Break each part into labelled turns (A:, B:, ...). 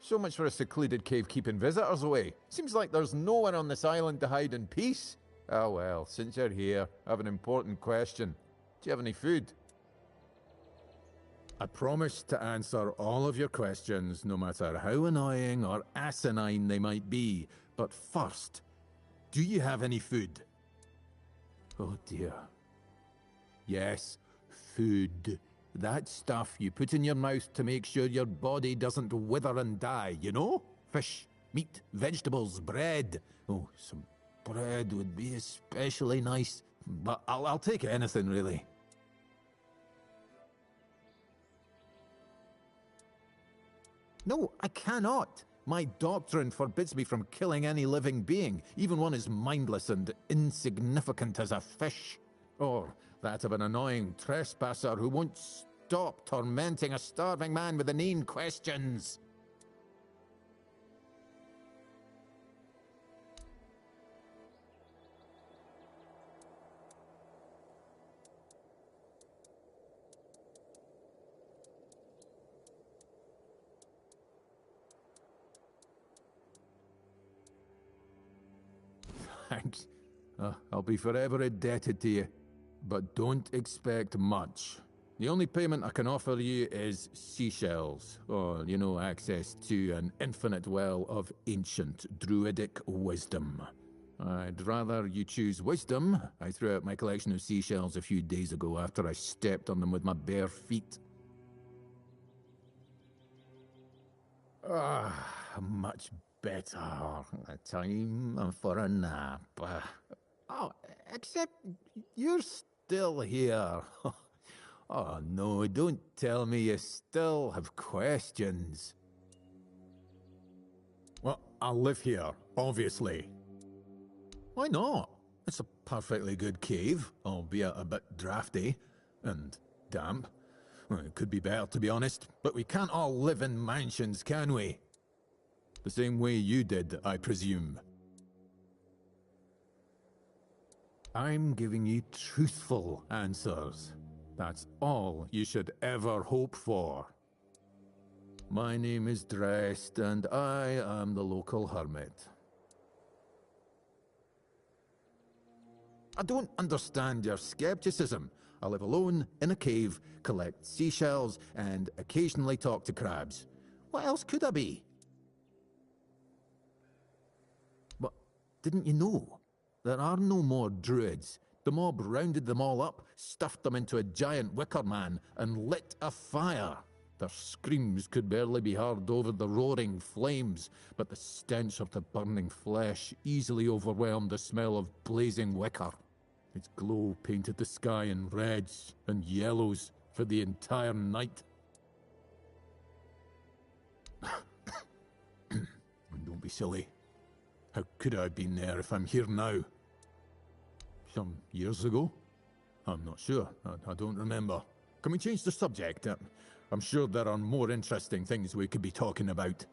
A: So much for a secluded cave keeping visitors away. Seems like there's no one on this island to hide in peace. Ah well, since you're here, I have an important question. Do you have any food?
B: I promise to answer all of your questions, no matter how annoying or asinine they might be. But first, do you have any food? Oh dear. Yes, food. That stuff you put in your mouth to make sure your body doesn't wither and die, you know? Fish, meat, vegetables, bread. Oh, some bread would be especially nice. But I'll take anything, really. No, I cannot. My doctrine forbids me from killing any living being, even one as mindless and insignificant as a fish. Or that of an annoying trespasser who won't stop tormenting a starving man with inane questions. Thanks. I'll be forever indebted to you. But don't expect much. The only payment I can offer you is seashells, or, you know, access to an infinite well of ancient druidic wisdom. I'd rather you choose wisdom. I threw out my collection of seashells a few days ago after I stepped on them with my bare feet. Much better. Time for a nap. Oh, except you're still here. Oh no, don't tell me you still have questions. Well, I'll live here, obviously. Why not? It's a perfectly good cave, albeit a bit drafty and damp. Well, it could be better, to be honest, but we can't all live in mansions, can we? The same way you did, I presume. I'm giving you truthful answers. That's all you should ever hope for. My name is Drest, and I am the local hermit. I don't understand your skepticism. I live alone, in a cave, collect seashells, and occasionally talk to crabs. What else could I be? But didn't you know? There are no more druids. The mob rounded them all up, stuffed them into a giant wicker man, and lit a fire. Their screams could barely be heard over the roaring flames, but the stench of the burning flesh easily overwhelmed the smell of blazing wicker. Its glow painted the sky in reds and yellows for the entire night. Don't be silly. How could I have been there if I'm here now? Some years ago? I'm not sure. I don't remember. Can we change the subject? I'm sure there are more interesting things we could be talking about.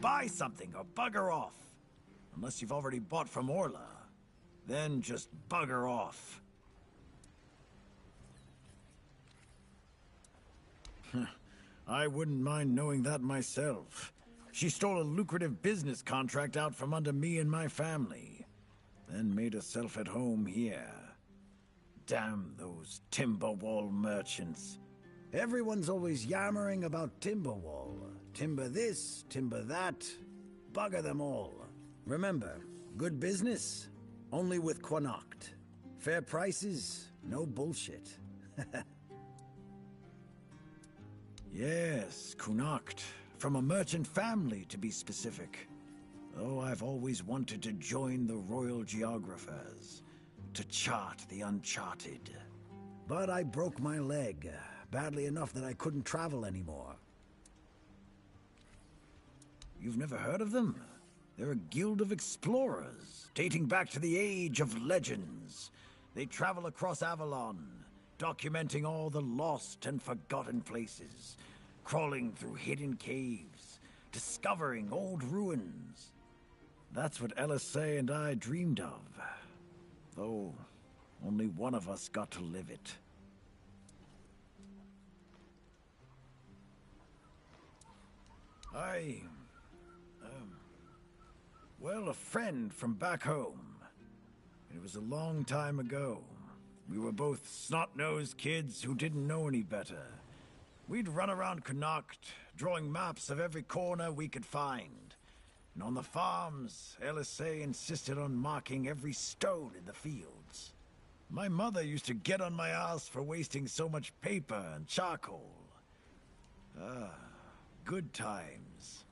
C: buy something or bugger off. Unless you've already bought from Orla. Then just bugger off. I wouldn't mind knowing that myself. She stole a lucrative business contract out from under me and my family. Then made herself at home here. Damn those Timberwall merchants. Everyone's always yammering about Timberwall. Timber this, timber that. Bugger them all. Remember, good business, only with Connacht. Fair prices, no bullshit. Yes, Connacht. From a merchant family, to be specific. Though I've always wanted to join the Royal Geographers. To chart the uncharted. But I broke my leg, badly enough that I couldn't travel anymore. You've never heard of them? They're a guild of explorers, dating back to the Age of Legends. They travel across Avalon, documenting all the lost and forgotten places, crawling through hidden caves, discovering old ruins. That's what LSA and I dreamed of. Though, only one of us got to live it. Well, a friend from back home. It was a long time ago. We were both snot-nosed kids who didn't know any better. We'd run around Connacht, drawing maps of every corner we could find. And on the farms, LSA insisted on marking every stone in the fields. My mother used to get on my ass for wasting so much paper and charcoal. Good times.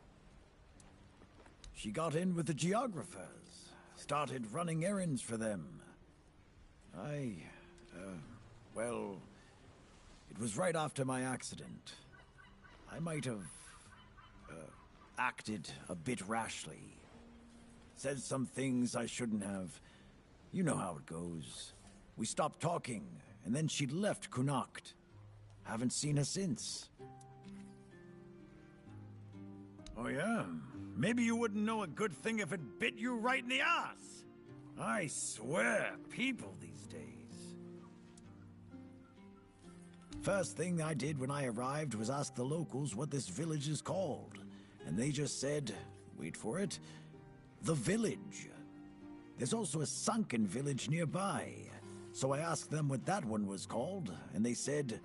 C: She got in with the geographers, started running errands for them. Well, it was right after my accident. I might have acted a bit rashly. Said some things I shouldn't have. You know how it goes. We stopped talking, and then she left Connacht. Haven't seen her since. Oh yeah? Maybe you wouldn't know a good thing if it bit you right in the ass. I swear, people these days. First thing I did when I arrived was ask the locals what this village is called. And they just said, wait for it, the village. There's also a sunken village nearby. So I asked them what that one was called, and they said,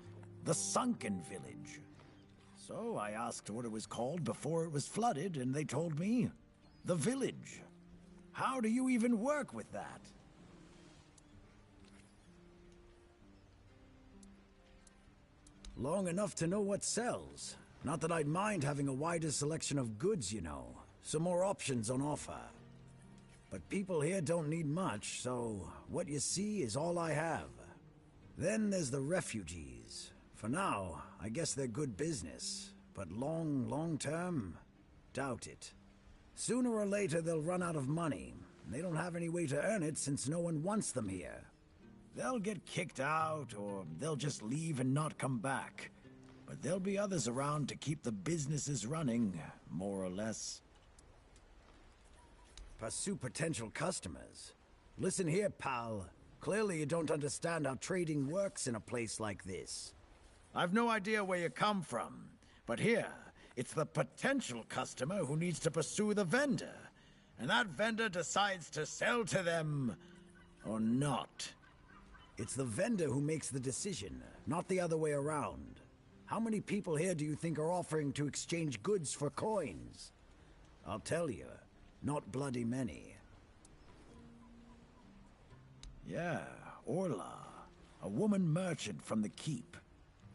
C: the Sunken Village. So I asked what it was called before it was flooded, and they told me, the village. How do you even work with that? Long enough to know what sells. Not that I'd mind having a wider selection of goods, you know. Some more options on offer. But people here don't need much, so what you see is all I have. Then there's the refugees. For now, I guess they're good business. But long term, doubt it. Sooner or later they'll run out of money. They don't have any way to earn it since no one wants them here. They'll get kicked out, or they'll just leave and not come back. But there'll be others around to keep the businesses running, more or less. Pursue potential customers. Listen here, pal. Clearly you don't understand how trading works in a place like this. I've no idea where you come from, but here, it's the potential customer who needs to pursue the vendor. And that vendor decides to sell to them, or not. It's the vendor who makes the decision, not the other way around. How many people here do you think are offering to exchange goods for coins? I'll tell you, not bloody many. Yeah, Orla. A woman merchant from the Keep.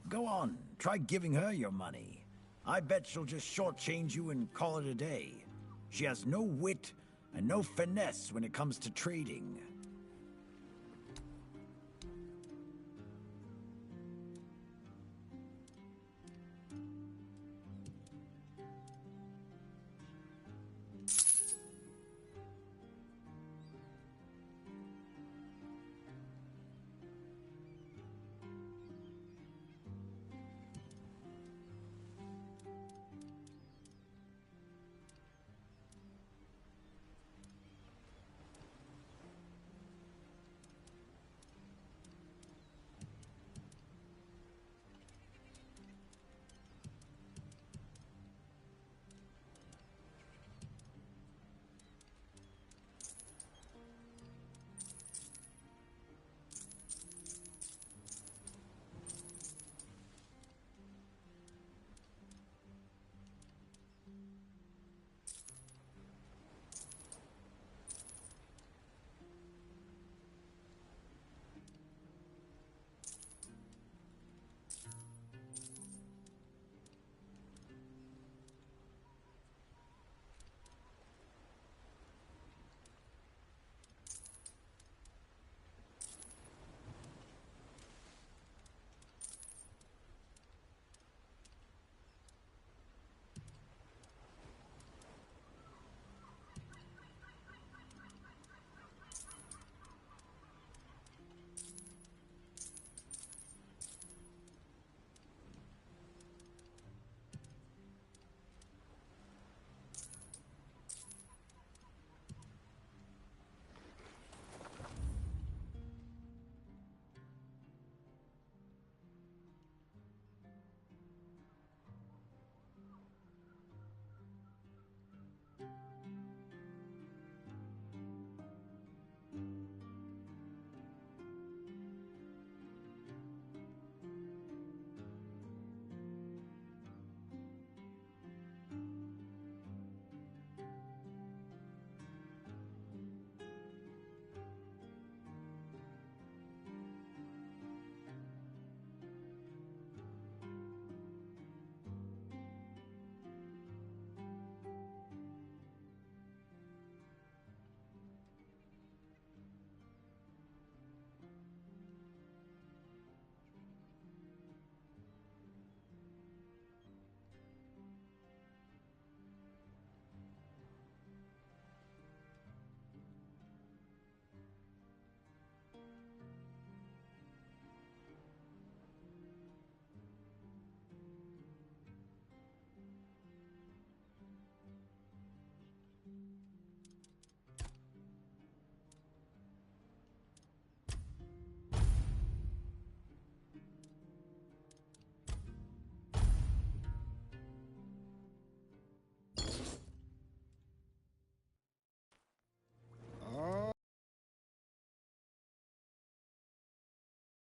C: Go on, try giving her your money. I bet she'll just shortchange you and call it a day. She has no wit and no finesse when it comes to trading.